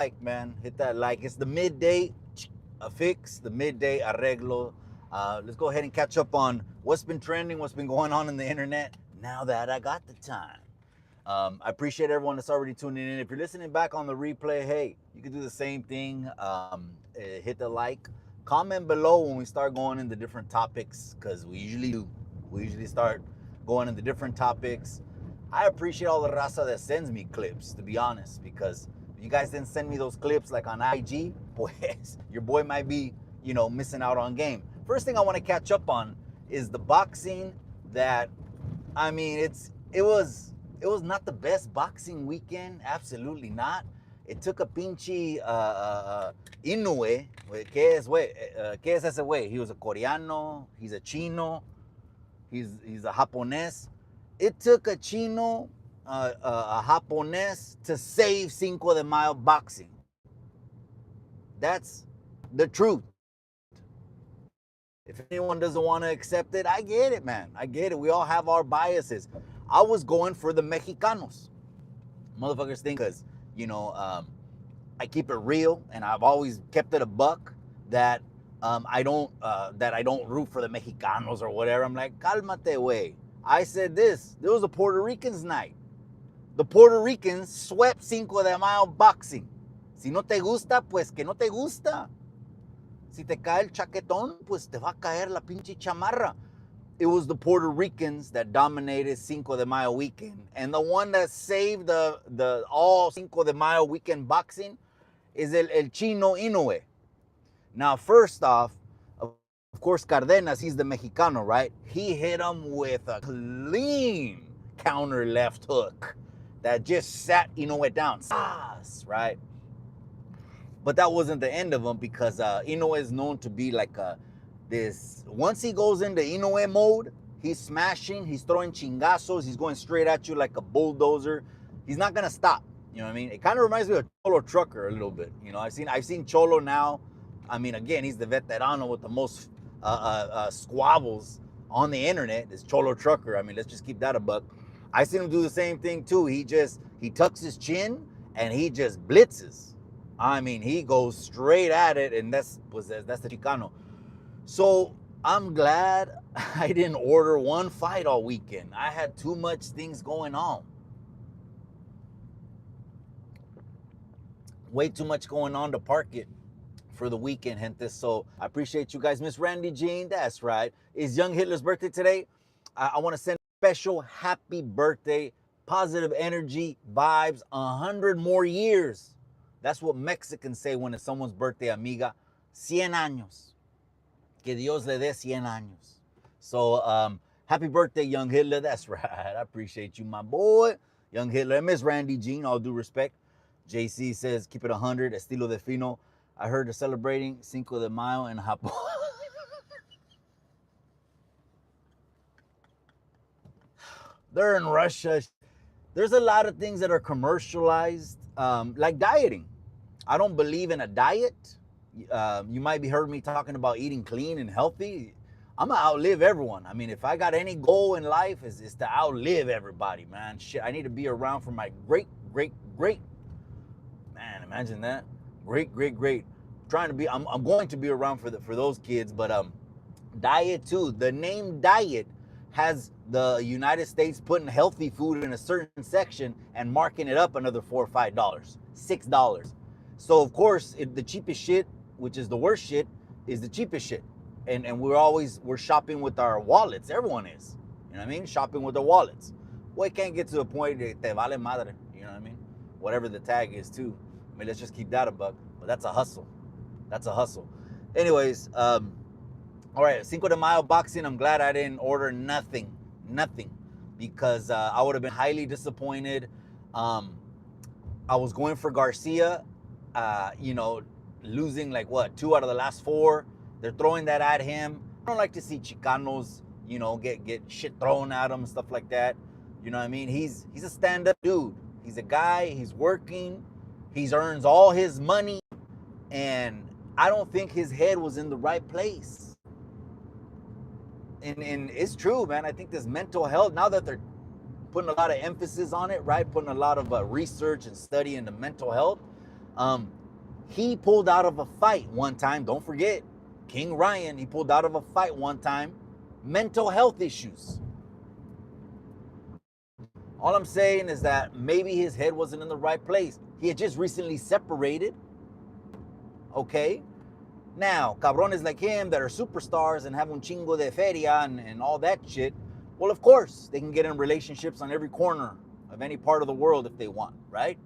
like, man. Hit that like. It's the midday fix, the midday arreglo. Let's go ahead and catch up on what's been trending, what's been going on in the internet now that I got the time. I appreciate everyone that's already tuning in. If you're listening back on the replay, hey, you can do the same thing. Hit the like, comment below when we start going into different topics, because we usually do. We usually start going into different topics. I appreciate all the raza that sends me clips, to be honest, because if you guys didn't send me those clips like on IG, pues your boy might be, missing out on game. First thing I want to catch up on is the boxing that, I mean, it was not the best boxing weekend, absolutely not. It took a pinche Inoue. ¿Qué es, güey? ¿Qué es ese güey? He was a coreano, he's a chino, he's a japonés. It took a chino, a japonés, to save Cinco de Mayo boxing. That's the truth. If anyone doesn't want to accept it, I get it, man. I get it. We all have our biases. I was going for the Mexicanos. Motherfuckers think because, I keep it real and I've always kept it a buck that I don't root for the Mexicanos or whatever. I'm like, cálmate, güey. I said this. There was a Puerto Ricans night. The Puerto Ricans swept Cinco de Mayo boxing. Si no te gusta, pues que no te gusta. Si te cae el chaquetón, pues te va a caer la pinche chamarra. It was the Puerto Ricans that dominated Cinco de Mayo weekend. And the one that saved the all Cinco de Mayo weekend boxing is el Chino Inoue. Now, first off, of course, Cardenas, he's the Mexicano, right? He hit him with a clean counter left hook that just sat Inoue down. Right? But that wasn't the end of him, because Inoue is known to be like this. Once he goes into Inoue mode, he's smashing, he's throwing chingazos, he's going straight at you like a bulldozer. He's not gonna stop. You know what I mean? It kind of reminds me of Cholo Trucker a little bit. I've seen Cholo now. I mean, again, he's the veterano with the most squabbles on the internet. Is Cholo Trucker. I mean, let's just keep that a buck. I seen him do the same thing too. He tucks his chin and he just blitzes. I mean, he goes straight at it, and that's the Chicano. So I'm glad I didn't order one fight all weekend. I had too much things going on. Way too much going on to park it for the weekend, gente. So I appreciate you guys. Miss Randy Jean, that's right. It's Young Hitler's birthday today. I want to send a special happy birthday, positive energy, vibes, 100 more years. That's what Mexicans say when it's someone's birthday, amiga. 100 años. Que Dios le dé 100 años. So, happy birthday, Young Hitler. That's right. I appreciate you, my boy. Young Hitler. And Miss Randy Jean, all due respect. JC says, keep it 100, estilo de fino. I heard they're celebrating Cinco de Mayo in Japón. They're in Russia. There's a lot of things that are commercialized, like dieting. I don't believe in a diet. You might be heard me talking about eating clean and healthy. I'm going to outlive everyone. I mean, if I got any goal in life, is to outlive everybody, man. Shit, I need to be around for my great. Man, imagine that. Great. I'm going to be around for those kids, but diet too. The name diet has the United States putting healthy food in a certain section and marking it up another $4 or $5, $6. So of course, the cheapest shit, which is the worst shit, is the cheapest shit. And we're shopping with our wallets. Everyone is. You know what I mean? Shopping with their wallets. Well, it can't get to a point that te vale madre. You know what I mean? Whatever the tag is too. I mean, let's just keep that a buck. But that's a hustle. Anyways, all right, Cinco de Mayo boxing. I'm glad I didn't order nothing, because I would have been highly disappointed. I was going for Garcia, losing like 2 out of the last 4. They're throwing that at him. I don't like to see Chicanos, get shit thrown at him and stuff like that. You know what I mean? He's a stand-up dude. He's a guy. He's working. He earns all his money, and I don't think his head was in the right place. And it's true, man. I think this mental health, now that they're putting a lot of emphasis on it, right? Putting a lot of research and study into mental health. He pulled out of a fight one time. Don't forget, King Ryan, he pulled out of a fight one time. Mental health issues. All I'm saying is that maybe his head wasn't in the right place. He had just recently separated. Okay? Now, cabrones like him that are superstars and have un chingo de feria and all that shit, well, of course, they can get in relationships on every corner of any part of the world if they want, right?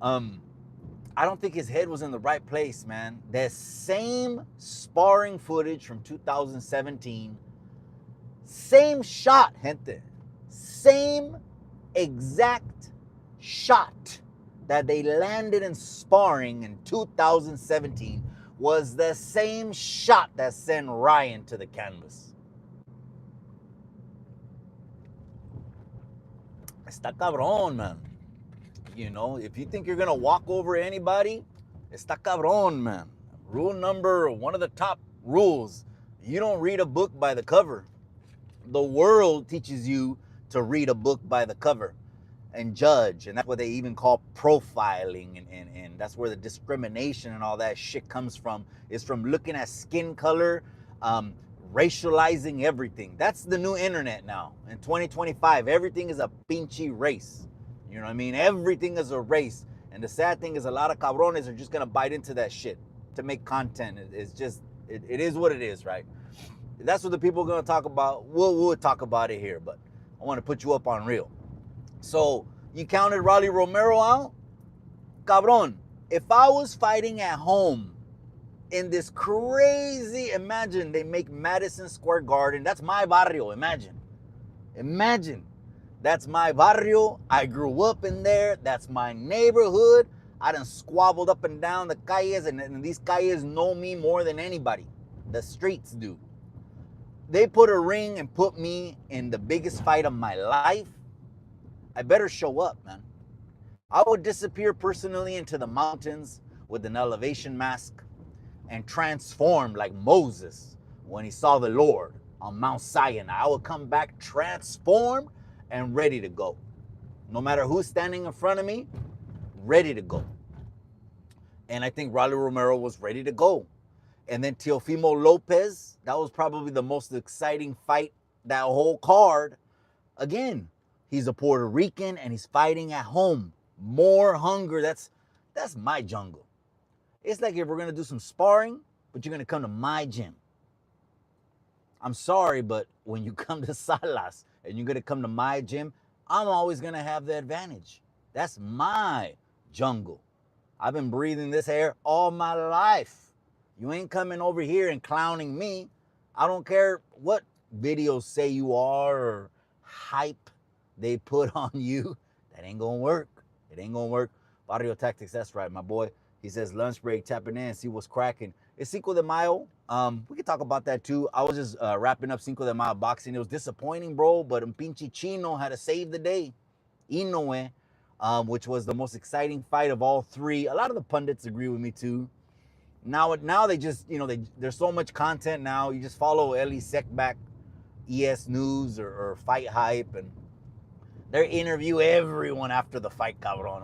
I don't think his head was in the right place, man. That same sparring footage from 2017, same shot, gente. Same exact shot that they landed in sparring in 2017 was the same shot that sent Ryan to the canvas. Está cabrón, man. You know, if you think you're gonna walk over anybody, está cabrón, man. Rule number, one of the top rules, you don't read a book by the cover. The world teaches you to read a book by the cover and judge, and that's what they even call profiling, and that's where the discrimination and all that shit comes from, is from looking at skin color, racializing everything. That's the new internet now. In 2025, everything is a pinche race. You know what I mean? Everything is a race. And the sad thing is a lot of cabrones are just going to bite into that shit to make content. It's just, it is what it is, right? That's what the people are going to talk about. We'll talk about it here, but I want to put you up on real. So you counted Rolly Romero out? Cabron, if I was fighting at home in this crazy, imagine they make Madison Square Garden. That's my barrio, imagine. That's my barrio. I grew up in there. That's my neighborhood. I done squabbled up and down the calles, and these calles know me more than anybody. The streets do. They put a ring and put me in the biggest fight of my life. I better show up, man. I would disappear personally into the mountains with an elevation mask and transform like Moses when he saw the Lord on Mount Sinai. I would come back transformed and ready to go. No matter who's standing in front of me, ready to go. And I think Rolly Romero was ready to go. And then Teofimo Lopez, that was probably the most exciting fight, that whole card. Again, he's a Puerto Rican and he's fighting at home. More hunger. That's my jungle. It's like if we're going to do some sparring, but you're going to come to my gym. I'm sorry, but when you come to Salas and you're going to come to my gym, I'm always going to have the advantage. That's my jungle. I've been breathing this air all my life. You ain't coming over here and clowning me. I don't care what videos say you are or hype they put on you. That ain't going to work. It ain't going to work. Barrio Tactics, that's right, my boy. He says lunch break, tapping in, see what's cracking. It's Cinco de Mayo. We can talk about that too. I was just wrapping up Cinco de Mayo boxing. It was disappointing, bro, but un pinche chino had to save the day. Inoue, which was the most exciting fight of all three. A lot of the pundits agree with me too. Now they just, you know, there's so much content now. You just follow Eli Sekback, ES News or Fight Hype, and they interview everyone after the fight, cabron.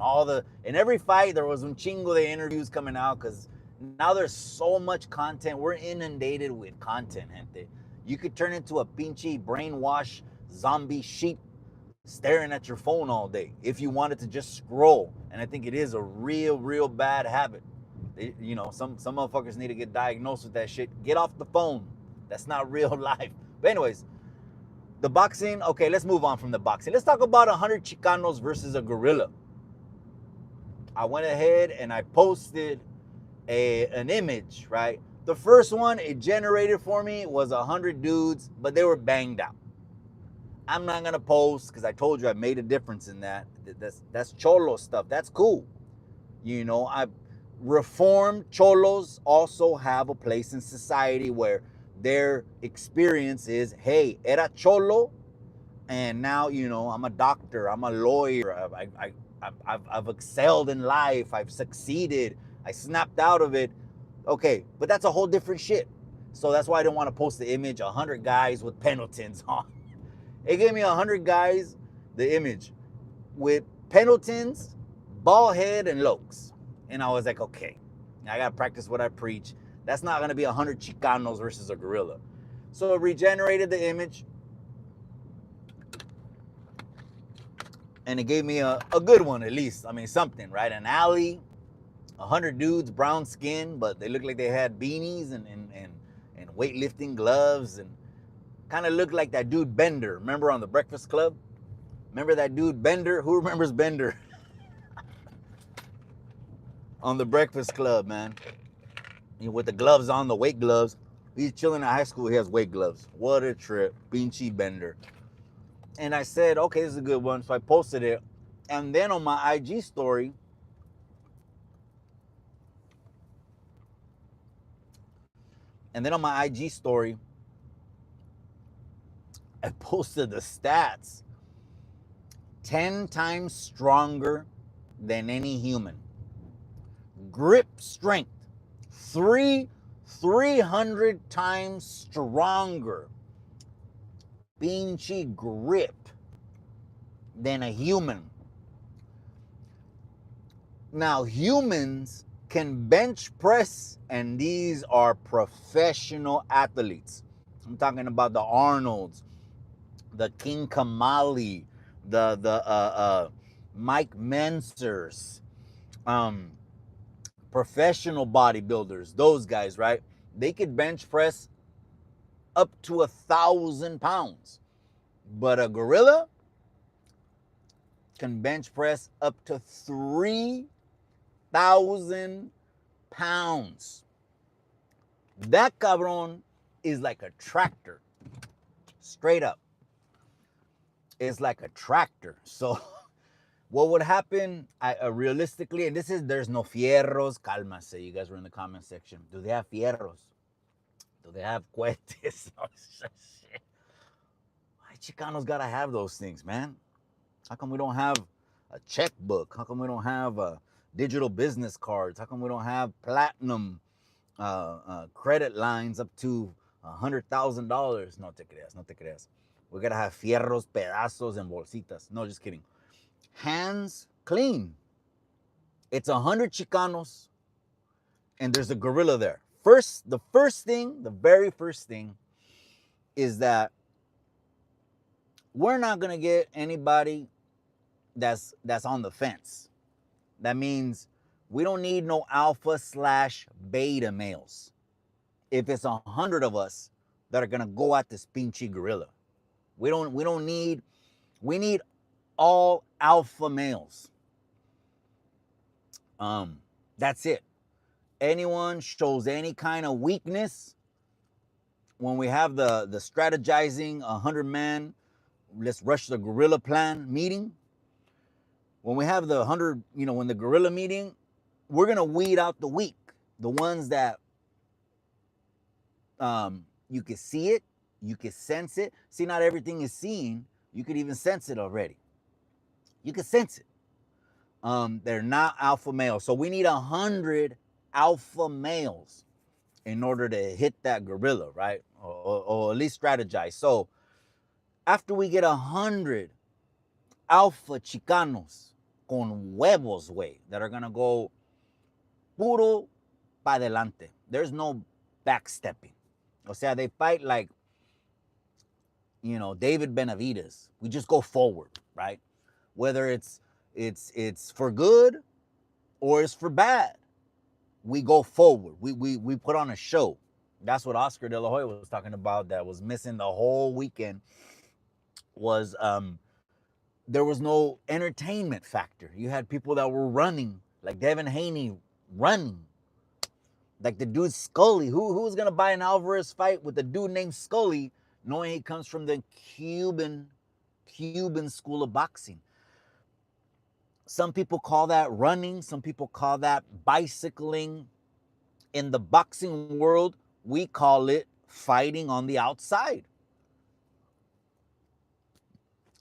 In every fight, there was un chingo de interviews coming out because now there's so much content. We're inundated with content, gente. You could turn into a pinche brainwash zombie sheep staring at your phone all day if you wanted to just scroll. And I think it is a real bad habit. You know, some motherfuckers need to get diagnosed with that shit. Get off the phone. That's not real life. But anyways, the boxing, okay, let's move on from the boxing. Let's talk about 100 Chicanos versus a gorilla. I went ahead and I posted an image, right? The first one it generated for me was 100 dudes, but they were banged out. I'm not gonna post because I told you I made a difference in that. That's cholo stuff. That's cool. You know, reformed cholos also have a place in society where their experience is, hey, era cholo, and now, you know, I'm a doctor, I'm a lawyer, I've excelled in life, I've succeeded, I snapped out of it. Okay, but that's a whole different shit. So that's why I didn't want to post the image, 100 guys with Pendletons on. It gave me 100 guys, the image, with Pendletons, bald head, and lokes. And I was like, okay, I got to practice what I preach. That's not going to be 100 Chicanos versus a gorilla. So it regenerated the image, and it gave me a good one, at least. I mean, something, right? An alley, 100 dudes, brown skin, but they looked like they had beanies and weightlifting gloves, and kind of looked like that dude Bender. Remember on the Breakfast Club? Remember that dude Bender? Who remembers Bender? On the Breakfast Club, man. With the gloves on, the weight gloves. He's chilling at high school. He has weight gloves. What a trip. Pinchy Bender. And I said, okay, this is a good one. So I posted it. And then on my IG story, I posted the stats. 10 times stronger than any human. Grip strength. 300 times stronger. Pinchy grip than a human. Now, humans can bench press, and these are professional athletes. I'm talking about the Arnolds, the King Kamali, the Mike Mensers, professional bodybuilders, those guys, right? They could bench press up to 1,000 pounds. But a gorilla can bench press up to 3,000 pounds. That cabron is like a tractor. Straight up. It's like a tractor. So what would happen realistically, and there's no fierros, cálmase, you guys were in the comment section. Do they have fierros? Do they have cohetes? Oh, shit. Why Chicanos gotta have those things, man? How come we don't have a checkbook? How come we don't have digital business cards? How come we don't have platinum credit lines up to $100,000? No te creas, no te creas. We gotta have fierros, pedazos, and bolsitas. No, just kidding. Hands clean. It's 100 Chicanos, and there's a gorilla there. The very first thing is that we're not gonna get anybody that's on the fence. That means we don't need no alpha/beta males. If it's 100 of us that are gonna go at this pinchy gorilla, we need all alpha males. That's it. Anyone shows any kind of weakness when we have the strategizing 100-man, let's rush the gorilla plan meeting. When we have the 100, when the gorilla meeting, we're gonna weed out the weak, the ones that you can see it, you can sense it. See, not everything is seen. You could even sense it already. You can sense it. They're not alpha males. So we need 100 alpha males in order to hit that gorilla, right? Or at least strategize. So after we get 100 alpha Chicanos con huevos, way, that are gonna go puro pa delante. There's no backstepping. O sea, they fight like, David Benavides. We just go forward, right? Whether it's for good or it's for bad, we go forward. We put on a show. That's what Oscar De La Hoya was talking about. That was missing the whole weekend. Was there was no entertainment factor. You had people that were running, like Devin Haney running, like the dude Scully. Who was gonna buy an Alvarez fight with a dude named Scully, knowing he comes from the Cuban school of boxing? Some people call that running. Some people call that bicycling. In the boxing world, we call it fighting on the outside.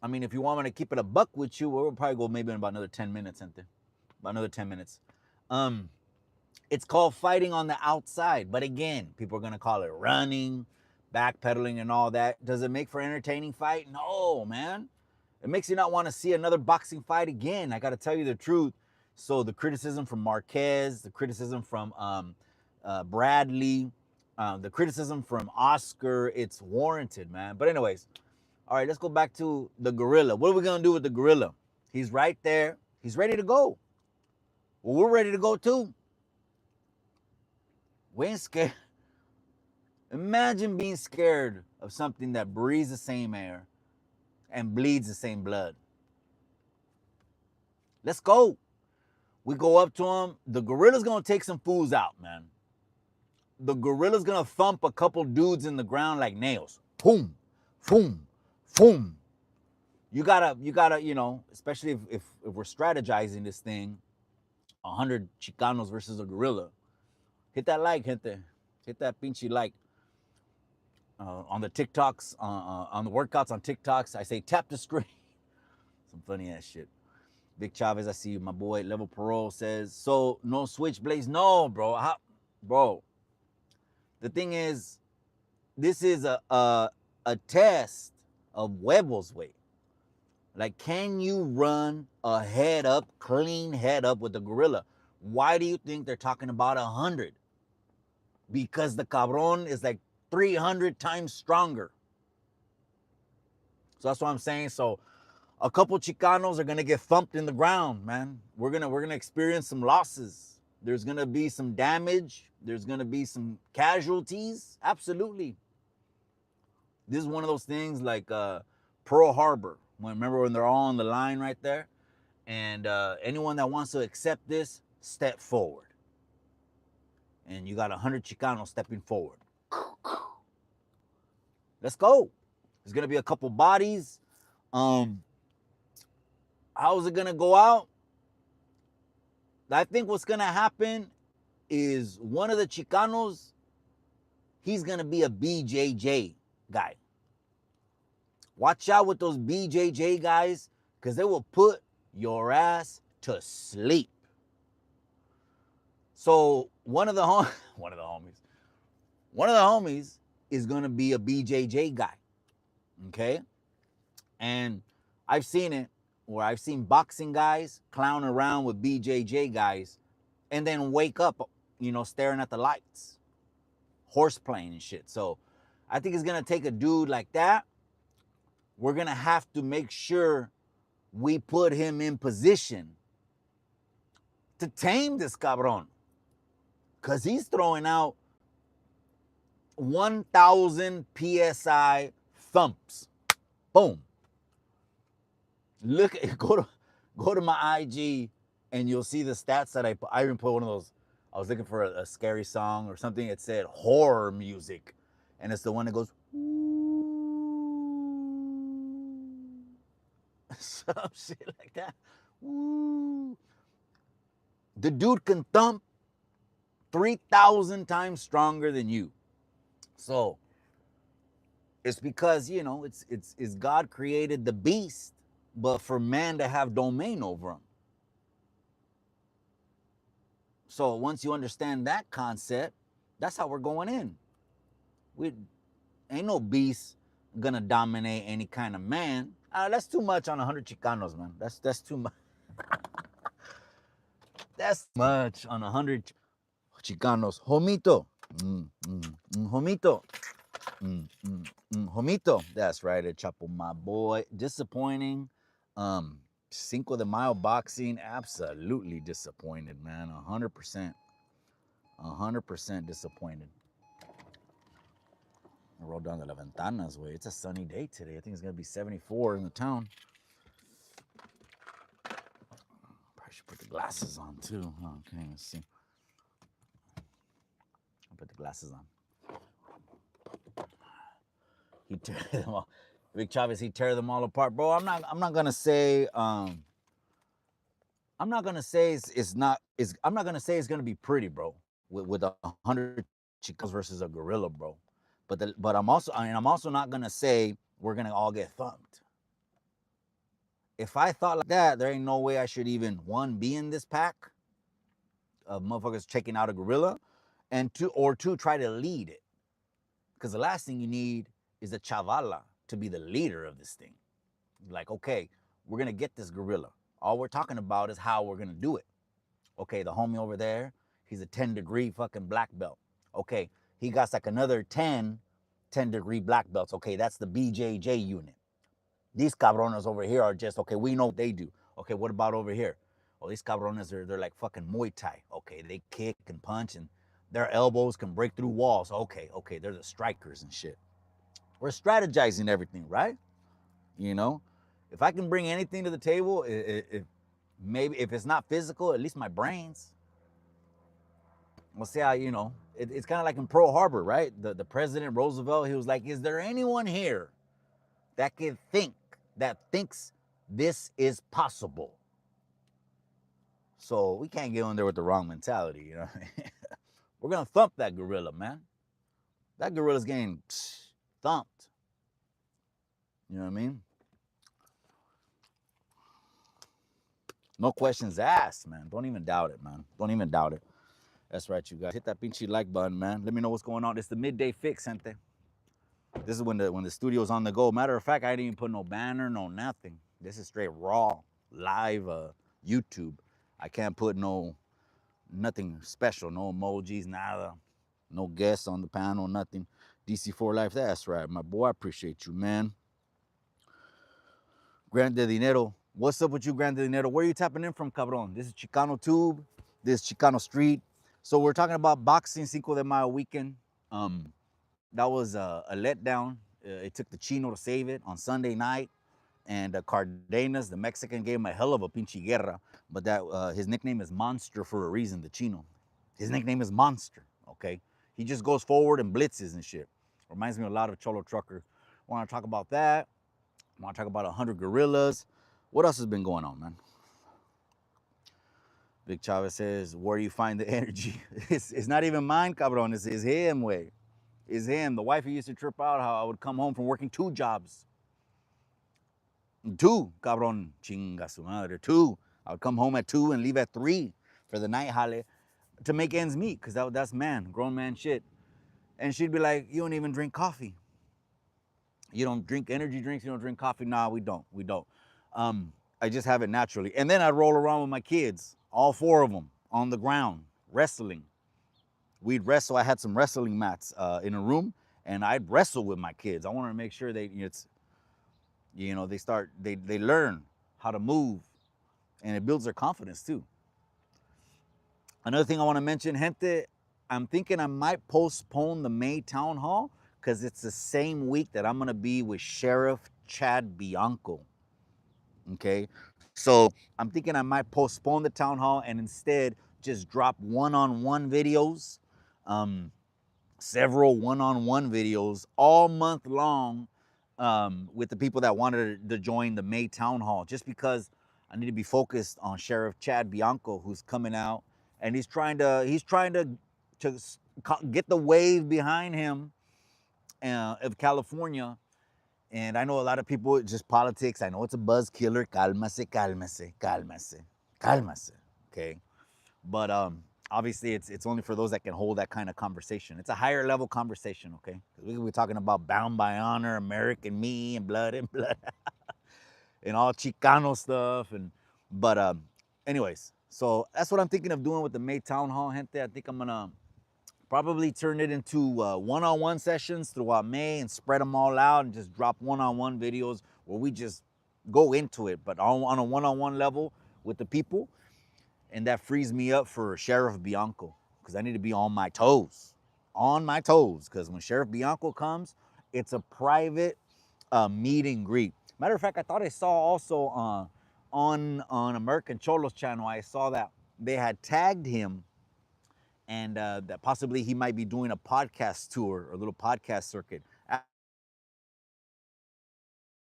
I mean, if you want me to keep it a buck with you, we'll probably go maybe in about another 10 minutes, About another 10 minutes. It's called fighting on the outside. But again, people are going to call it running, backpedaling, and all that. Does it make for entertaining fight? No, man. It makes you not want to see another boxing fight again. I got to tell you the truth. So the criticism from Marquez, the criticism from Bradley, the criticism from Oscar, it's warranted, man. But anyways, all right, let's go back to the gorilla. What are we gonna do with the gorilla? He's right there. He's ready to go. Well, we're ready to go too. We ain't scared. Imagine being scared of something that breathes the same air and bleeds the same blood. Let's go. We go up to him. The gorilla's gonna take some fools out, man. The gorilla's gonna thump a couple dudes in the ground like nails. Boom, boom, boom. You gotta, especially if we're strategizing this thing, 100 Chicanos versus a gorilla. Hit that like, gente. Hit that pinche like. On the TikToks, on the workouts on TikToks, I say tap the screen. Some funny ass shit. Vic Chavez, I see you, my boy. Level Parole says, so no switchblades? No, bro. Bro, the thing is, this is a test of huevos weight. Like, can you run a head up, clean head up with a gorilla? Why do you think they're talking about 100? Because the cabron is like 300 times stronger. So that's what I'm saying. So a couple Chicanos are gonna get thumped in the ground, man. We're gonna experience some losses. There's gonna be some damage. There's gonna be some casualties. Absolutely. This is one of those things like Pearl Harbor. Remember when they're all on the line right there? And anyone that wants to accept this, step forward. And you got 100 Chicanos stepping forward. Let's go. There's gonna be a couple bodies. How's it gonna go out? I think what's gonna happen is one of the Chicanos, he's gonna be a BJJ guy. Watch out with those BJJ guys, because they will put your ass to sleep. So one of the homies is gonna be a BJJ guy. Okay? And I've seen it where I've seen boxing guys clown around with BJJ guys and then wake up, staring at the lights, horse playing and shit. So I think it's gonna take a dude like that. We're gonna have to make sure we put him in position to tame this cabron, because he's throwing out 1,000 PSI thumps. Boom. Go to my IG and you'll see the stats that I even put one of those. I was looking for a scary song or something. It said horror music, and it's the one that goes some shit like that. Woo. The dude can thump 3,000 times stronger than you. So it's because, it's God created the beast, but for man to have domain over him. So once you understand that concept, that's how we're going in. We ain't no beast gonna dominate any kind of man. That's too much on 100 Chicanos, man. That's too much. That's much on 100 Chicanos. Homito. Homito. Homito. That's right, El Chapo, my boy. Disappointing. Cinco de Mayo boxing, absolutely disappointed, man. 100%. 100% disappointed. I rolled down the La Ventanas way. It's a sunny day today. I think it's going to be 74 in the town. Probably should put the glasses on too. Okay, let's see. I'll put the glasses on. He tear them all. Vic Chavez, he tear them all apart, bro. I'm not gonna say I'm not gonna say I'm not gonna say it's gonna be pretty, bro. With 100 Chicos versus a gorilla, bro. But I'm also not gonna say we're gonna all get thumped. If I thought like that, there ain't no way I should even be in this pack of motherfuckers checking out a gorilla, and two try to lead it. Because the last thing you need is a chavala to be the leader of this thing. Like, okay, we're gonna get this gorilla. All we're talking about is how we're gonna do it. Okay, the homie over there, he's a 10-degree fucking black belt. Okay, he got like another 10-degree black belts. Okay, that's the BJJ unit. These cabrones over here are just, okay, we know what they do. Okay, what about over here? Well, these cabrones they're like fucking Muay Thai. Okay, they kick and punch and their elbows can break through walls. Okay, okay, they're the strikers and shit. We're strategizing everything, right? You know, if I can bring anything to the table, maybe if it's not physical, at least my brains. We'll see how, it's kind of like in Pearl Harbor, right? The President Roosevelt, he was like, is there anyone here that can think, that thinks this is possible? So we can't get in there with the wrong mentality, you know. We're gonna thump that gorilla, man. That gorilla's getting thumped. You know what I mean? No questions asked, man. Don't even doubt it, man. Don't even doubt it. That's right, you guys. Hit that pinchy like button, man. Let me know what's going on. It's the midday fix, gente. This is when the studio's on the go. Matter of fact, I didn't even put no banner, no nothing. This is straight raw, live YouTube. I can't put nothing special, no emojis, nada. No guests on the panel, nothing. DC4 Life, that's right, my boy. I appreciate you, man. Grande Dinero. What's up with you, Grande Dinero? Where are you tapping in from, cabron? This is Chicano Tube. This is Chicano Street. So we're talking about boxing Cinco de Mayo weekend. That was a letdown. It took the Chino to save it on Sunday night. And Cardenas, the Mexican, gave him a hell of a pinche guerra. But that his nickname is Monster for a reason, the Chino. His nickname is Monster, okay? He just goes forward and blitzes and shit. Reminds me a lot of Cholo Trucker. Want to talk about that. Want to talk about 100 gorillas. What else has been going on, man? Vic Chavez says, where do you find the energy? It's not even mine, cabron. It's him, way. It's him. The wife used to trip out how I would come home from working 2 jobs. 2, cabron. Chinga su madre. 2. I would come home at 2 and leave at 3 for the night jale to make ends meet, because that's man, grown man shit. And she'd be like, you don't even drink coffee. You don't drink energy drinks, you don't drink coffee. Nah, we don't. I just have it naturally. And then I'd roll around with my kids, all 4 of them, on the ground, wrestling. We'd wrestle. I had some wrestling mats in a room, and I'd wrestle with my kids. I wanted to make sure they learn how to move, and it builds their confidence too. Another thing I want to mention, gente, I'm thinking I might postpone the May town hall because it's the same week that I'm going to be with Sheriff Chad Bianco. Okay? So I'm thinking I might postpone the town hall and instead just drop one-on-one videos, several one-on-one videos all month long with the people that wanted to join the May town hall, just because I need to be focused on Sheriff Chad Bianco, who's coming out and he's trying to get the wave behind him of California. And I know a lot of people, just politics. I know it's a buzz killer. Cálmase, cálmase, cálmase, cálmase. Okay, but obviously it's only for those that can hold that kind of conversation. It's a higher level conversation. Okay, we're talking about bound by honor, American me, and blood, and all Chicano stuff. But anyways, so that's what I'm thinking of doing with the May Town Hall, gente. I think I'm gonna probably turn it into one-on-one sessions throughout May and spread them all out and just drop one-on-one videos where we just go into it, but on a one-on-one level with the people. And that frees me up for Sheriff Bianco, because I need to be on my toes. On my toes, because when Sheriff Bianco comes, it's a private meet and greet. Matter of fact, I thought I saw also on American Cholos channel, I saw that they had tagged him, and that possibly he might be doing a podcast tour or a little podcast circuit. How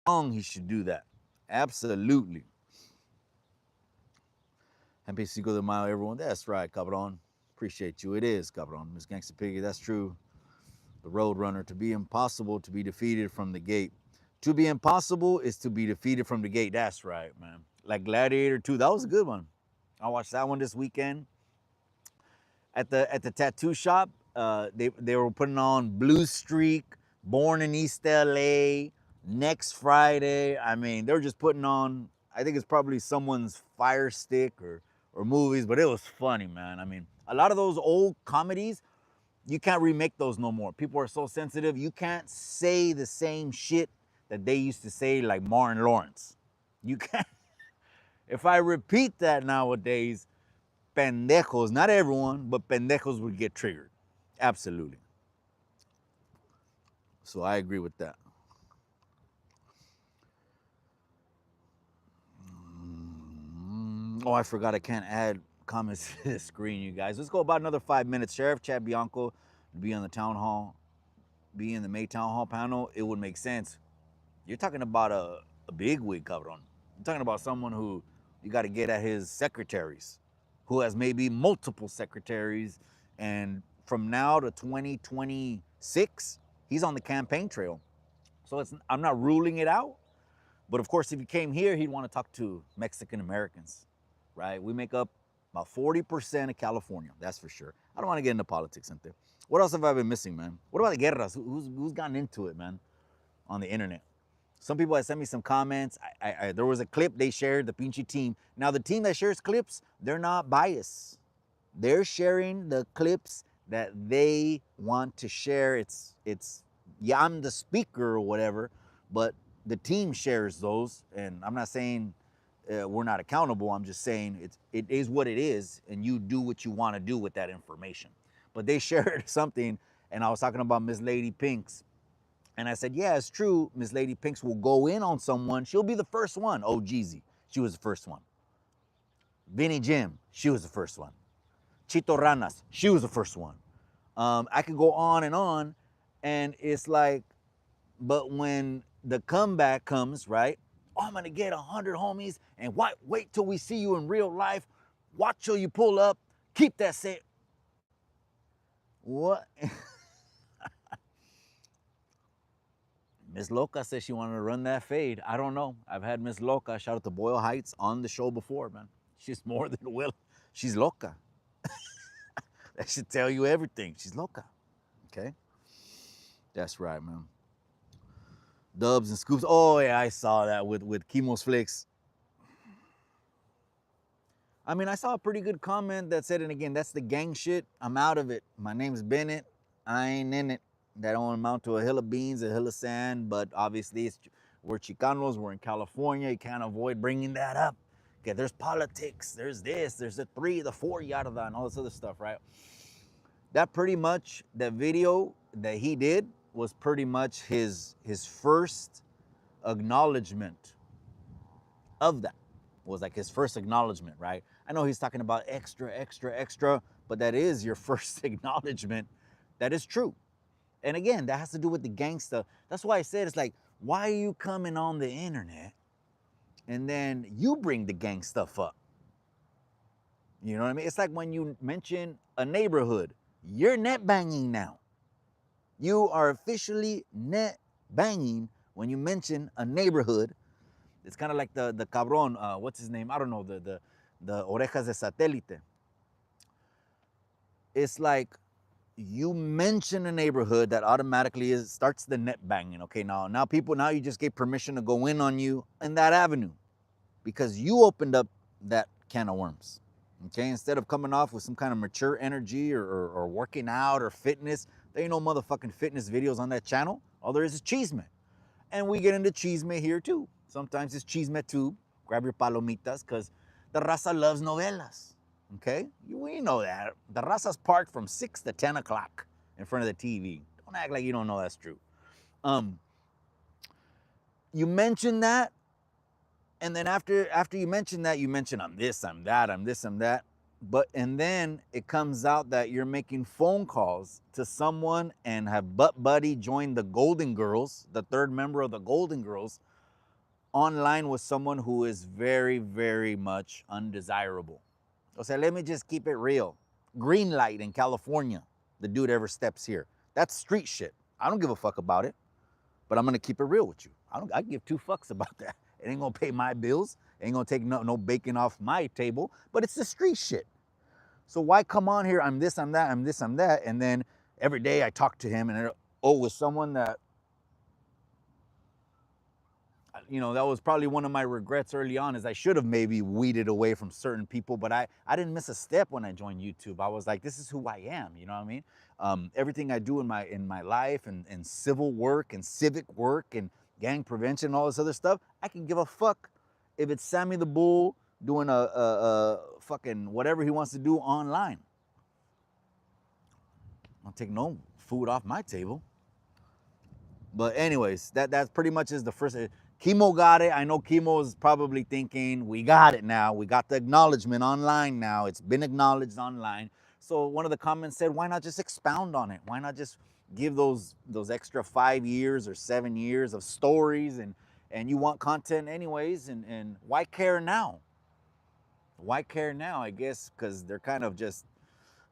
long he should do that? Absolutely. Happy Cinco de Mayo, everyone. That's right, cabron. Appreciate you. It is, cabron. Miss Gangsta Piggy, that's true. The Road Runner. To be impossible, to be defeated from the gate. To be impossible is to be defeated from the gate. That's right, man. Like Gladiator 2. That was a good one. I watched that one this weekend. At the tattoo shop, they were putting on Blue Streak, Born in East LA, Next Friday. I mean, they were just putting on, I think it's probably someone's Fire Stick or or movies, but it was funny, man. I mean, a lot of those old comedies, you can't remake those no more. People are so sensitive. You can't say the same shit that they used to say, like Martin Lawrence. You can't. If I repeat that nowadays, pendejos, not everyone, but pendejos would get triggered. Absolutely. So I agree with that. Oh, I forgot I can't add comments to the screen, you guys. Let's go about another 5 minutes. Sheriff Chad Bianco be on the town hall, be in the May town hall panel. It would make sense. You're talking about a big wig, cabron. You're talking about someone who you got to get at his secretaries, who has maybe multiple secretaries. And from now to 2026, he's on the campaign trail. So I'm not ruling it out. But of course, if he came here, he'd want to talk to Mexican Americans, right? We make up about 40% of California, that's for sure. I don't want to get into politics, Cynthia. What else have I been missing, man? What about the guerras? Who's gotten into it, man, on the internet? Some people have sent me some comments. There was a clip they shared, the pinche team. Now, the team that shares clips, they're not biased. They're sharing the clips that they want to share. Yeah, I'm the speaker or whatever, but the team shares those. And I'm not saying we're not accountable. I'm just saying it is what it is, and you do what you want to do with that information. But they shared something, and I was talking about Miss Lady Pinks. And I said, yeah, it's true. Miss Lady Pinks will go in on someone. She'll be the first one. Oh, Jeezy, she was the first one. Vinny Jim, she was the first one. Chito Ranas, she was the first one. I could go on, and it's like, but when the comeback comes, right? Oh, I'm gonna get 100 homies, and wait till we see you in real life. Watch till you pull up. Keep that set. What? Miss Loca said she wanted to run that fade. I don't know. I've had Miss Loca, shout out to Boyle Heights, on the show before, man. She's more than willing. She's loca. That should tell you everything. She's loca. Okay? That's right, man. Dubs and Scoops. Oh, yeah, I saw that with Chemo's Flicks. I mean, I saw a pretty good comment that said, and again, that's the gang shit. I'm out of it. My name's Bennett. I ain't in it. That don't amount to a hill of beans, a hill of sand, but obviously we're Chicanos, we're in California. You can't avoid bringing that up. Okay, there's politics, there's this, there's the 3, the 4, yada, and all this other stuff, right? That pretty much, that video that he did was pretty much his first acknowledgement of that. Was like his first acknowledgement, right? I know he's talking about extra, but that is your first acknowledgement. That is true. And again, that has to do with the gangsta. That's why I said, it's like, why are you coming on the internet and then you bring the gang stuff up? You know what I mean? It's like when you mention a neighborhood, you're net banging now. You are officially net banging when you mention a neighborhood. It's kind of like the cabron, what's his name? I don't know, the orejas de satélite. It's like you mention a neighborhood that automatically starts the net banging. Okay, now you just gave permission to go in on you in that avenue because you opened up that can of worms. Okay, instead of coming off with some kind of mature energy or working out or fitness, there ain't no motherfucking fitness videos on that channel. All there is chisme. And we get into chisme here too. Sometimes it's chisme tube. Grab your palomitas because the raza loves novelas. Okay? We know that. The raza's parked from 6 to 10 o'clock in front of the TV. Don't act like you don't know that's true. You mention that, and then after you mention that, you mention I'm this, I'm that, I'm this, I'm that. And then it comes out that you're making phone calls to someone and have Butt Buddy join the Golden Girls, the third member of the Golden Girls, online with someone who is very, very much undesirable. O sea, let me just keep it real. Green light in California, the dude ever steps here. That's street shit. I don't give a fuck about it, but I'm gonna keep it real with you. I give 2 fucks about that. It ain't gonna pay my bills. It ain't gonna take no bacon off my table, but it's the street shit. So why come on here, I'm this, I'm that, I'm this, I'm that, and then every day I talk to him and with someone that you know, that was probably one of my regrets early on, is I should have maybe weeded away from certain people, but I didn't miss a step when I joined YouTube. I was like, this is who I am, you know what I mean? Everything I do in my life, and civil work and civic work and gang prevention and all this other stuff, I can give a fuck if it's Sammy the Bull doing a fucking whatever he wants to do online. I'll take no food off my table. But anyways, that's pretty much is the first. Chemo got it. I know Chemo is probably thinking, we got it now. We got the acknowledgement online now. It's been acknowledged online. So one of the comments said, why not just expound on it? Why not just give those extra 5 years or 7 years of stories, and you want content anyways, and why care now? Why care now? I guess because they're kind of just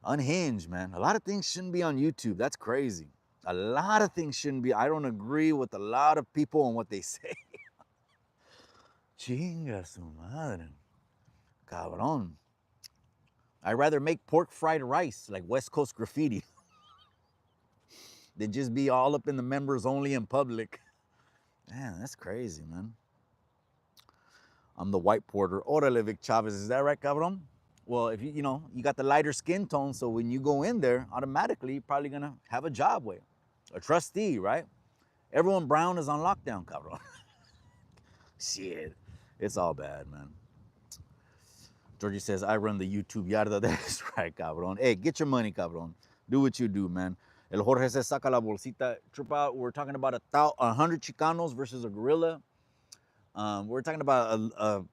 unhinged, man. A lot of things shouldn't be on YouTube. That's crazy. A lot of things shouldn't be. I don't agree with a lot of people on what they say. Chinga su madre. Cabrón. I'd rather make pork fried rice like West Coast graffiti than just be all up in the members only in public. Man, that's crazy, man. I'm the white porter. Orale, Vic Chavez. Is that right, cabrón? Well, if you know, you got the lighter skin tone, so when you go in there, automatically you're probably gonna have a job with a trustee, right? Everyone brown is on lockdown, cabrón. Shit, it's all bad, man. Georgie says, I run the YouTube yarda. That's right, cabrón. Hey, get your money, cabrón. Do what you do, man. El Jorge says, saca la bolsita. Trip out. We're talking about 100 Chicanos versus a gorilla. We're talking about a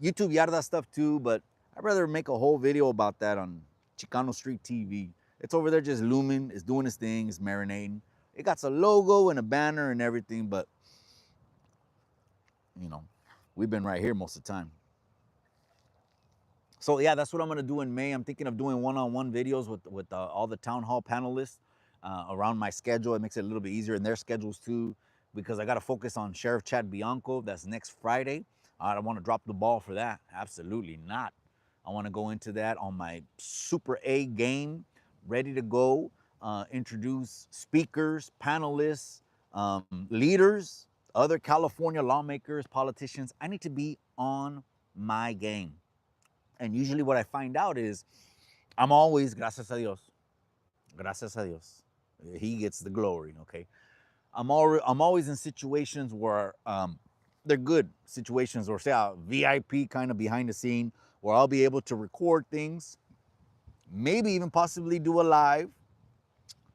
YouTube yarda stuff too, but I'd rather make a whole video about that on Chicano Street TV. It's over there just looming. It's doing its thing. It's marinating. It got a logo and a banner and everything, but, you know, we've been right here most of the time. So yeah, that's what I'm gonna do in May. I'm thinking of doing one-on-one videos with all the town hall panelists around my schedule. It makes it a little bit easier in their schedules too, because I gotta focus on Sheriff Chad Bianco. That's next Friday. I don't want to drop the ball for that. Absolutely not. I want to go into that on my super A game, ready to go. Introduce speakers, panelists, leaders, other California lawmakers, politicians. I need to be on my game. And usually what I find out is I'm always, gracias a Dios, gracias a Dios. He gets the glory, okay? I'm always in situations where they're good situations, or say a VIP kind of behind the scene, where I'll be able to record things, maybe even possibly do a live.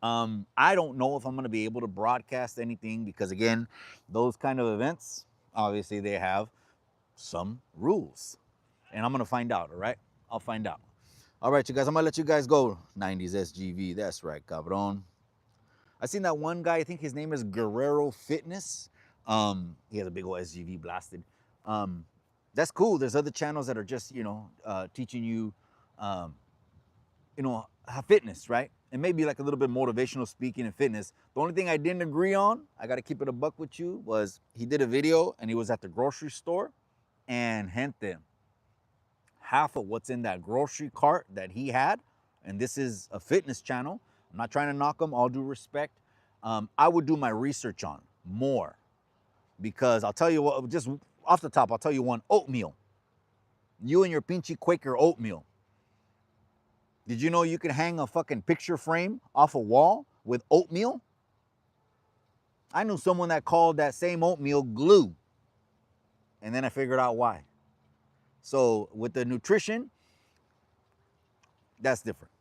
I don't know if I'm going to be able to broadcast anything because, again, those kind of events, obviously they have some rules. And I'm going to find out, all right? I'll find out. All right, you guys, I'm going to let you guys go. 90s SGV, that's right, cabron. I seen that one guy, I think his name is Guerrero Fitness. He has a big old SGV blasted. That's cool. There's other channels that are just, teaching you, fitness, right? And maybe like a little bit motivational speaking and fitness. The only thing I didn't agree on, I got to keep it a buck with you, was he did a video and he was at the grocery store, and gente, half of what's in that grocery cart that he had, and this is a fitness channel, I'm not trying to knock him, all due respect, I would do my research on more, because I'll tell you what, just off the top, I'll tell you one: oatmeal. You and your pinchy Quaker oatmeal. Did you know you can hang a fucking picture frame off a wall with oatmeal? I knew someone that called that same oatmeal glue, and then I figured out why. So with the nutrition, that's different,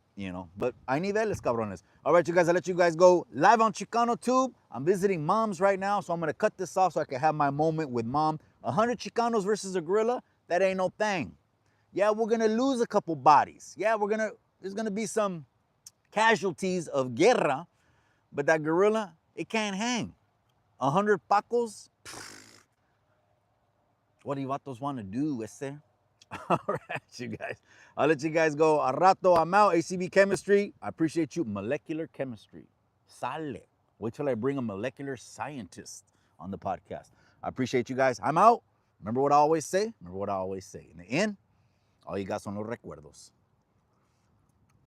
But hay niveles, cabrones. All right, you guys, I'll let you guys go live on Chicano Tube. I'm visiting Mom's right now, so I'm going to cut this off so I can have my moment with Mom. 100 Chicanos versus a gorilla, that ain't no thing. Yeah, we're going to lose a couple bodies. Yeah, there's going to be some casualties of guerra, but that gorilla, it can't hang. 100 pacos, what do you vatos want to do, ese? All right, you guys. I'll let you guys go. A rato, I'm out. ACB Chemistry. I appreciate you. Molecular Chemistry. Sale. Wait till I bring a molecular scientist on the podcast. I appreciate you guys. I'm out. Remember what I always say? In the end, all you got son los recuerdos.